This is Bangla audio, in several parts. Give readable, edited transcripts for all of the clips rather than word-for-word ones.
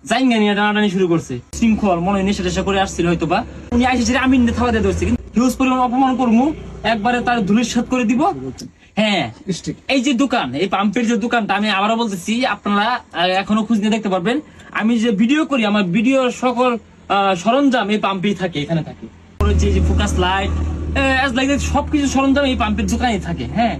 জাইঙ্গা নিয়ে টানাটানি শুরু করছে। শৃঙ্খল মনে নেশা টেশা করে আসছিল হয়তো বা, উনি আইসে আমি থাবা দিয়ে ধরছি, কিন্তু হিউজ পরিমাণ অপমান করবো, একবারে তার ধুলিস্বাদ করে দিব। হ্যাঁ, এই যে দোকান, এই পাম্পের যে দোকানটা, আমি আবারও বলতেছি, আপনারা এখনো খুঁজ নিয়ে দেখতে পারবেন। আমি যে ভিডিও করি, আমার ভিডিওর সকল সরঞ্জাম এই পাম্পেই থাকে, এখানে থাকে। যে ফোকাস লাইট সবকিছু সরঞ্জাম এই পাম্পের দোকানে থাকে। হ্যাঁ,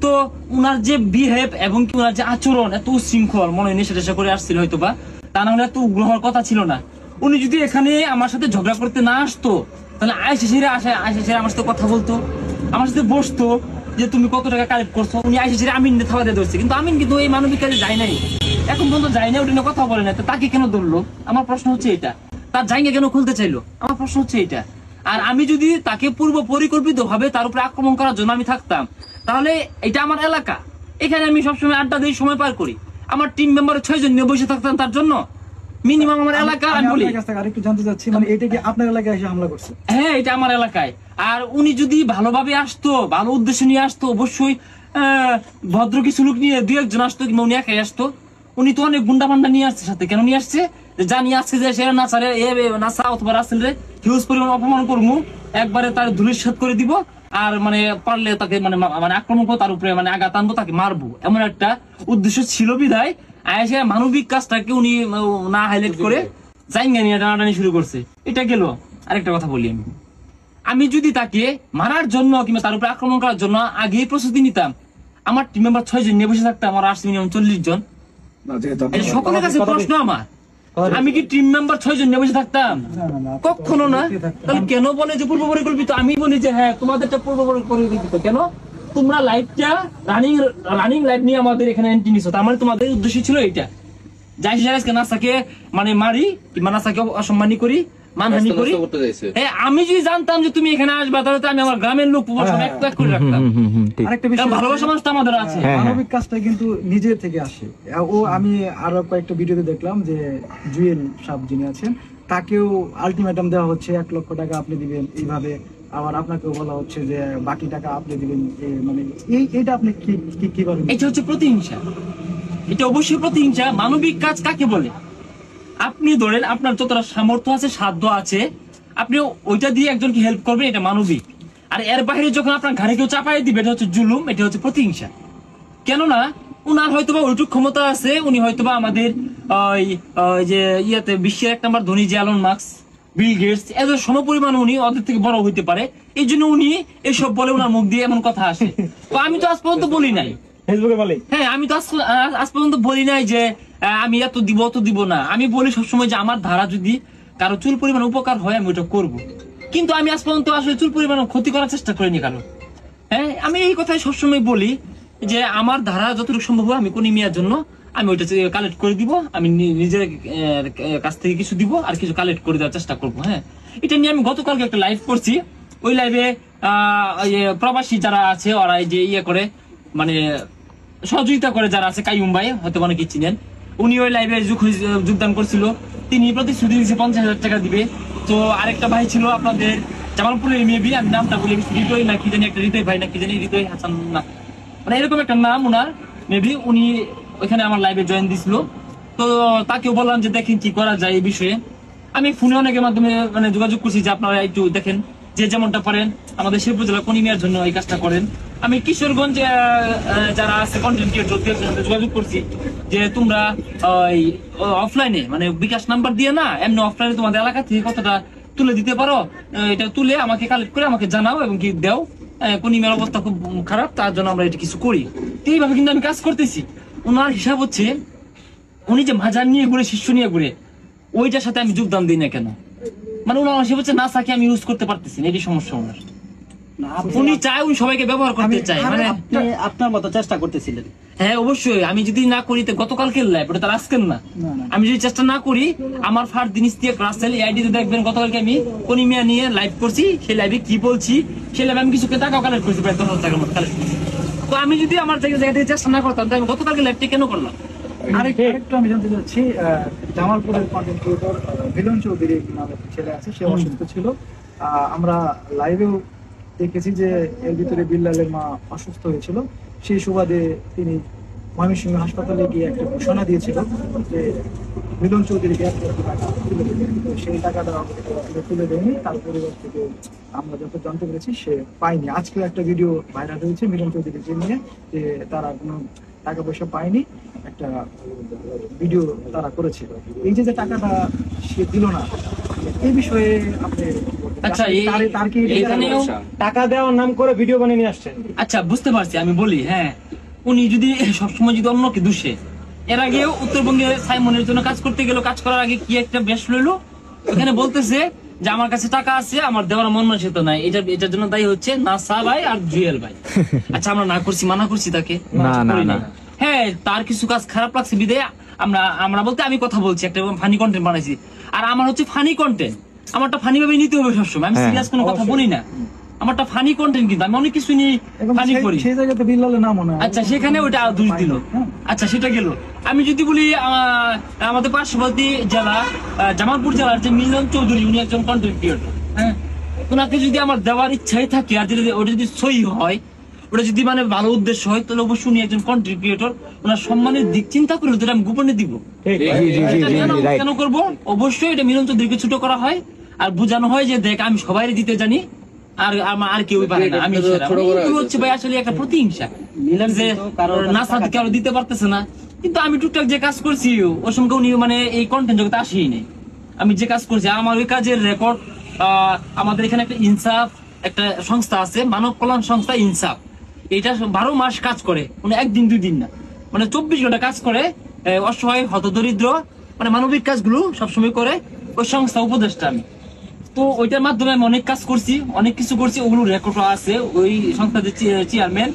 তো উনার যে বিহেভ এবং কি উনার যে আচরণ, এত শৃঙ্খল, মনে নেশা টেশা করে আসছিল হয়তো বা, তা না হলে এত উগ্র হওয়ার কথা ছিল না। উনি যদি এখানে আমার সাথে ঝগড়া করতে না আসতো, তাহলে আয়সা আমার সাথে কথা বলতো, আমার সাথে বসতো, যে তুমি কত টাকা কালেক্ট করছো। উনি আইসে আমিন থাবা দিয়ে ধরছে, কিন্তু আমিন কিন্তু এই মানবিক কাজে যায় নাই, এখন পর্যন্ত যায় না, ওটা নিয়ে কথা বলে না। তো তাকে কেন ধরলো? আমার প্রশ্ন হচ্ছে এটা। তার জায়গা কেন খুলতে চাইলো? আমার প্রশ্ন হচ্ছে এটা। আর আমি যদি তাকে পূর্ব পরিকল্পিত ভাবে তার উপরে আক্রমণ করার জন্য আমি থাকতাম, তাহলে এটা আমার এলাকা, এখানে আমি সবসময় আড্ডা দিয়ে সময় পার করি, আমার টিম মেম্বার 6 জন নিয়ে বসে থাকতাম তার জন্য। মিনিমাম আমার এলাকা। আমি বলি আরেকটু জানতে চাচ্ছি, মানে এটা কি আপনার এলাকায় এসে হামলা করছে? হ্যাঁ, এটা আমার এলাকায়। আর উনি যদি ভালোভাবে আসতো, ভালো উদ্দেশ্য নিয়ে আসতো, অবশ্যই ভদ্র কিছু লোক নিয়ে 2-1 জন আসতো, কিংবা উনি একাই আসতো। উনি তো অনেক গুন্ডা পান্ডা নিয়ে আসছে সাথে। কেন নিয়ে আসছে? জানি আজকে যে সে নাচারে নাচা অথবা রাসেল রে হিউজ পরিমাণ অপমান করবো, একবারে তার ধুলিস্বাদ করে দিব। আর মানে পারলে তাকে মানে আক্রমণ করে তার উপরে মানে আঘাত আনবো, তাকে মারবো, এমন একটা উদ্দেশ্য ছিল। বিধায় আয়েসা মানবিক কাজটাকে উনি না হাইলাইট করে জাইঙ্গা নিয়ে টানাটানি শুরু করছে। এটা গেল। আরেকটা কথা বলি, আমি যদি তাকে মারার জন্য কিংবা তার উপরে আক্রমণ করার জন্য আগেই প্রস্তুতি নিতাম, আমার টিম মেম্বার 6 জন নিয়ে বসে থাকতাম, আমার আসছে মিনিমাম 40 জন। সকলের কাছে প্রশ্ন আমার, আমি কি টিম মেম্বার 6 জন নিয়ে বসে থাকতাম? কখনো না। তাহলে কেন বলে যে পূর্ব পরিকল্পিত? আমি বলি যে হ্যাঁ, তোমাদেরটা পূর্ব পরিকল্পিত। কেন? তোমরা লাইভটা রানিং লাইভ নিয়ে আমাদের এখানে এন্ট্রি নিছো, তার মানে তোমাদের উদ্দেশ্য ছিল এইটা, যাই আজকে নাসাকে মানে মারি কিংবা নাসাকে অসম্মানী করি, মানহানি করি। আমি যদি জানতাম যে তুমি এখানে আসবা, তাহলে তো আমি আমার গ্রামের লোক এক করে রাখতাম। আরেকটা বিষয়, ভালোবাসা মানুষ তো আমাদের আছে। মানবিক কাজটা কিন্তু নিজের থেকে আসে। ও আমি আরো কয়েকটা ভিডিওতে দেখলাম যে জুয়েল সাহেব যিনি আছেন, তাকেও আলটিমেটাম দেওয়া হচ্ছে 1 লক্ষ টাকা আপনি দিবেন এইভাবে, আবার আপনাকেও বলা হচ্ছে যে বাকি টাকা আপনি দিবেন। মানে এইটা আপনি কি করেন? এটা হচ্ছে প্রতিহিংসা, এটা অবশ্যই প্রতিহিংসা। মানবিক কাজ কাকে বলে? আপনি ধরেন আপনার যতটা সামর্থ্য আছে, সাধ্য আছে, আপনি ওইটা দিয়ে একজনকে হেল্প করবেন, এটা মানবিক। আর এর বাইরে যখন আপনার ঘাড়ে কেউ চাপাই দিবে, এটা হচ্ছে জুলুম, এটা হচ্ছে প্রতিহিংসা। কেননা উনার হয়তোবা ওইটুক ক্ষমতা আছে, উনি হয়তোবা আমাদের যে ইয়াতে বিশ্বের 1 নম্বর ধনী যে এলন মাস্ক, বিল গেটস, এদের সমপরিমাণ উনি ওদের থেকে বড় হইতে পারে, এই জন্য উনি এসব বলে, উনার মুখ দিয়ে এমন কথা আসে। তো আমি তো আজ পর্যন্ত বলি নাই, হ্যাঁ, আমি তো আজ পর্যন্ত বলি নাই যে আমি এত দিব অত দিব না। আমি বলি সবসময় যে আমার ধারা যদি কারো চুল পরিমাণ উপকার হয়, আমি ওটা করব। কিন্তু আমি আজ পর্যন্ত আসলে চুল পরিমাণ ক্ষতি করার চেষ্টা করিনি কারো। হ্যাঁ, আমি এই কথাই সবসময় বলি যে আমার ধারা যতটুকু সম্ভব হয় আমি কোনি মিয়ার জন্য আমি ওইটা কালেক্ট করে দিব, আমি নিজের কাছ থেকে কিছু দিব আর কিছু কালেক্ট করে দেওয়ার চেষ্টা করবো। হ্যাঁ, এটা নিয়ে আমি গতকালকে একটা লাইভ করছি। ওই লাইভে প্রবাসী যারা আছে, ওরা যে ইয়ে করে মানে সহযোগিতা করে যারা আছে, কাইয়ুম ভাই হয়তো অনেকে চিনেন, উনি ওই লাইভে যোগদান করছিল। তিনি প্রতিশ্রুতি দিয়েছে 50,000 টাকা দিবে। তো আরেকটা ভাই ছিল আপনাদের জামালপুরের মেবি, আমি নামটা বলে হৃদয় না কি জানি, একটা হৃদয় ভাই না কি জানি, হৃদয় হাসান না, মানে এরকম একটা নাম উনার মেবি, উনি ওইখানে আমার লাইভে জয়েন দিছিল। তো তাকেও বললাম যে দেখেন কি করা যায় এই বিষয়ে। আমি ফোনে অনেকের মাধ্যমে মানে যোগাযোগ করছি যে আপনারা একটু দেখেন, যে যেমনটা পারেন আমাদের শেরপুর জেলা কনিমিয়ার জন্য এই কাজটা করেন। আমি কিশোরগঞ্জে যারা আছে কন্টেন্ট ক্রিয়েটর যোগাযোগ করছি যে তোমরা অফলাইনে মানে বিকাশ নাম্বার দিয়ে না, এমনি অফলাইনে তোমাদের এলাকা থেকে কতটা তুলে দিতে পারো, এটা তুলে আমাকে কালেক্ট করে আমাকে জানাও এবং কি দাও। কনিমিয়ার অবস্থা খুব খারাপ, তার জন্য আমরা এটা কিছু করি। এইভাবে কিন্তু আমি কাজ করতেছি। ওনার হিসাব হচ্ছে উনি যে মাজার নিয়ে ঘুরে, শিষ্য নিয়ে ঘুরে, ওইটার সাথে আমি যোগদান দিই না কেন? মানে ওনার হিসাব হচ্ছে নাসাকে আমি ইউজ করতে পারতেছি না, এটি সমস্যা ওনার। উনি চায় উনি সবাইকে ব্যবহার করতে চায়, মানে আপনার মতো চেষ্টা করতেছিলেন। হ্যাঁ, অবশ্যই। আমি যদি না করি তো গতকালকে লাইভ, ওটা তার আজকের না। আমি যদি চেষ্টা না করি, আমার ফার দিন রাসেল আইডিতে দেখবেন গতকালকে আমি কনিমিয়া নিয়ে লাইভ করছি। সেই লাইভে কি বলছি, সেই লাইভে আমি কিছু টাকাও কালেক্ট করছি, প্রায় 10,000 টাকার মতো কালেক্ট করছি। তো আমি যদি আমার জায়গা থেকে চেষ্টা না করতাম, তাহলে আমি গতকালকে লাইভটা কেন করলাম? আরেকটু আমি জানতে চাচ্ছি, জামালপুরের কন্টেন্ট ক্রিয়েটর মিলন চৌধুরী নামের ছেলে আছে, সে অসুস্থ ছিল। আমরা লাইভেও দেখেছি যে এর ভিতরে বিল্লালের মা অসুস্থ হয়েছিল, সেই সুবাদে তিনি ময়মনসিংহ হাসপাতালে গিয়ে একটা ঘোষণা দিয়েছিল যে মিলন চৌধুরীকে 1 লক্ষ টাকা তুলে দেবেন। তো সেই টাকাটা তুলে দেয়নি, তার পরিবার থেকে আমরা যত জানতে পেরেছি সে পায়নি। আজকে একটা ভিডিও ভাইরাল হয়েছে মিলন চৌধুরীকে নিয়ে, যে তারা কোনো টাকা পয়সা পায়নি, একটা ভিডিও তারা করেছে। এই যে টাকাটা সে দিল না, এই বিষয়ে আপনি আচ্ছা, তার কি এখানেও টাকা দেওয়ার নাম করে ভিডিও বানিয়ে নিয়ে আসছেন। আচ্ছা বুঝতে পারছি, আমি বলি হ্যাঁ, উনি যদি সবসময় যদি অন্যকে দোষে, এর আগেও উত্তরবঙ্গে সাইমনের জন্য কাজ করতে গেল, কাজ করার আগে কি একটা বেশ লইলো, ওখানে বলতেছে যে আমার কাছে টাকা আছে, আমার দেওয়ার মন মানসিকতা নাই, এটার জন্য দায়ী হচ্ছে নাসা ভাই আর জুয়েল ভাই। আচ্ছা আমরা না করছি, মানা করছি তাকে? করি নাই। হ্যাঁ, তার কিছু কাজ খারাপ লাগছে বিদে আমরা বলতে আমি কথা বলছি, একটা ফানি কন্টেন্ট বানাইছি, আর আমার হচ্ছে ফানি কন্টেন্ট, আমারটা ফানি ভাবে নিতে হবে সবসময়, আমি সিরিয়াস কোনো কথা বলি না, আমারটা ফানি কন্টেন্ট, কিন্তু আমি অনেক কিছু নিয়ে ফানি করি। সেই জায়গাতে বিল্লালের নাম মনে হয়। আচ্ছা সেখানে ওটা দোষ দিল, আচ্ছা সেটা গেল। আমি যদি বলি আমাদের পার্শ্ববর্তী জেলা জামালপুর জেলার যে মিলন চৌধুরী, উনি একজন কন্টেন্ট ক্রিয়েটর, হ্যাঁ, ওনাকে যদি আমার দেওয়ার ইচ্ছাই থাকে, আর যদি ওটা যদি সই হয়, ওটা যদি মানে ভালো উদ্দেশ্য হয়, তাহলে অবশ্যই উনি একজন কন্টেন্ট ক্রিয়েটর, ওনার সম্মানের দিক চিন্তা করে ওটা আমি গোপনে দিব। কেন করবো? অবশ্যই এটা মিলন চৌধুরীকে ছোট করা হয় আর বোঝানো হয় যে দেখ আমি সবাই দিতে জানি, আর কেউ পারে না, আমি হচ্ছে ভাই আসলে একটা প্রতিহিংসা, যে নাসাদ কারো দিতে পারতেছে না। কিন্তু আমি টুকটাক যে কাজ করছি ওর সঙ্গে উনি মানে এই কন্টেন্ট জগতে আসেই নেই। আমি যে কাজ করছি আমার ওই কাজের রেকর্ড, আমাদের এখানে একটা ইনসাফ একটা সংস্থা আছে, মানব কল্যাণ সংস্থা ইনসাফ, এটা 12 মাস কাজ করে, মানে একদিন 2 দিন না, মানে 24 ঘন্টা কাজ করে, অসহায় হতদরিদ্র মানে মানবিক কাজগুলো সবসময় করে ওই সংস্থা, উপদেষ্টা আমি। তো ওইটার মাধ্যমে আমি অনেক কাজ করছি, অনেক কিছু করছি, ওগুলো রেকর্ড আছে। ওই সংস্থার চেয়ারম্যান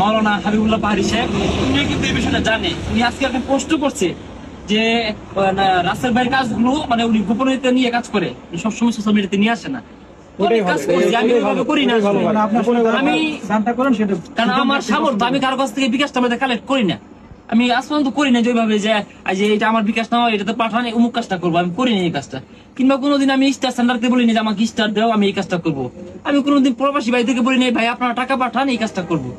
মাওলানা হাবিবুল্লাহ পাহাড়ি সাহেব, উনি কিন্তু এই বিষয়টা জানে। উনি আজকে একটা পোস্ট করছে যে রাসেল ভাইয়ের কাজগুলো মানে উনি গোপনীয়তা নিয়ে কাজ করে, সবসময় সোশ্যাল মিডিয়াতে নিয়ে আসে না। অনেক কাজ করছি, আমি ওইভাবে করি না, আমি কারণ আমার সামর্থ্য, আমি কারো কাছ থেকে বিকাশটা আমাদের কালেক্ট করি না, আমি আসমান তো করি না যে ওইভাবে যে এটা আমার বিকাশ না হয়, এটাতে পাঠান অমুক কাজটা করবো, আমি করি না এই কাজটা। কিংবা কোনোদিন আমি স্টার সেন্টারকে বলি না যে আমাকে স্টার দাও, আমি এই কাজটা করবো। আমি কোনোদিন প্রবাসী ভাই থেকে বলি না ভাই আপনারা টাকা পাঠান, এই কাজটা করবো।